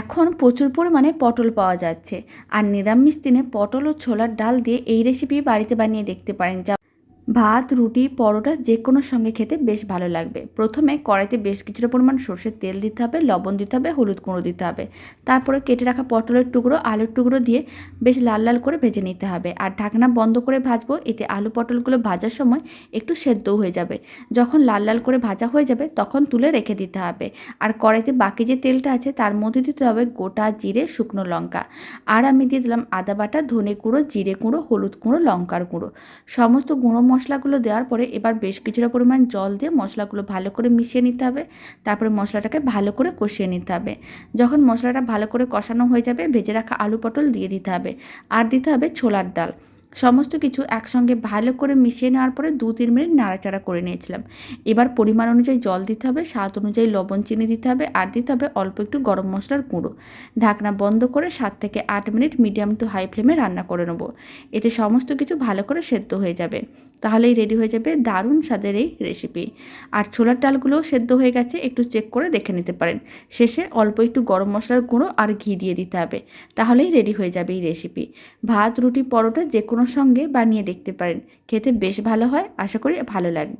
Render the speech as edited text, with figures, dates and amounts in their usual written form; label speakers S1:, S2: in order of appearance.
S1: এখন প্রচুর পরিমাণে পটল পাওয়া যাচ্ছে, আর নিরামিষ দিনে পটল ও ছোলার ডাল দিয়ে এই রেসিপি বাড়িতে বানিয়ে দেখতে পারেন, যা ভাত, রুটি, পরোটা যেকোনোর সঙ্গে খেতে বেশ ভালো লাগবে। প্রথমে কড়াইতে বেশ কিছুটা পরিমাণ সর্ষের তেল দিতে হবে, লবণ দিতে হবে, হলুদ গুঁড়ো দিতে হবে। তারপরে কেটে রাখা পটলের টুকরো, আলুর টুকরো দিয়ে বেশ লাল লাল করে ভেজে নিতে হবে। আর ঢাকনা বন্ধ করে ভাজবো, এতে আলু পটলগুলো ভাজার সময় একটু সেদ্ধও হয়ে যাবে। যখন লাল লাল করে ভাজা হয়ে যাবে তখন তুলে রেখে দিতে হবে। আর কড়াইতে বাকি যে তেলটা আছে তার মধ্যে দিতে হবে গোটা জিরে, শুকনো লঙ্কা। আর আমি দিয়ে দিলাম আদা বাটা, ধনে গুঁড়ো, জিরে গুঁড়ো, হলুদ গুঁড়ো, লঙ্কার গুঁড়ো। সমস্ত গুঁড়ো মশলাগুলো দেওয়ার পরে এবার বেশ কিছুটা পরিমাণ জল দিয়ে মশলাগুলো ভালো করে মিশিয়ে নিতে হবে। তারপরে মশলাটাকে ভালো করে কষিয়ে নিতে হবে। যখন মশলাটা ভালো করে কষানো হয়ে যাবে, ভেজে রাখা আলু পটল দিয়ে দিতে হবে। আর দিতে হবে ছোলার ডাল। সমস্ত কিছু একসঙ্গে ভালো করে মিশিয়ে নেওয়ার পরে 2-3 মিনিট নাড়াচাড়া করে নিয়েছিলাম। এবার পরিমাণ অনুযায়ী জল দিতে হবে, স্বাদ অনুযায়ী লবণ, চিনি দিতে হবে, আর দিতে হবে অল্প একটু গরম মশলার গুঁড়ো। ঢাকনা বন্ধ করে 7 থেকে 8 মিনিট মিডিয়াম টু হাই ফ্লেমে রান্না করে নেব। এতে সমস্ত কিছু ভালো করে সেদ্ধ হয়ে যাবে। তাহলেই রেডি হয়ে যাবে দারুণ স্বাদের এই রেসিপি। আর ছোলার ডালগুলোও সেদ্ধ হয়ে গেছে, একটু চেক করে দেখে নিতে পারেন। শেষে অল্প একটু গরম মশলার গুঁড়ো আর ঘি দিয়ে দিতে হবে। তাহলেই রেডি হয়ে যাবে এই রেসিপি। ভাত, রুটি, পরোটা যেকোনোর সঙ্গে বানিয়ে দেখতে পারেন। খেতে বেশ ভালো হয়, আশা করি ভালো লাগবে।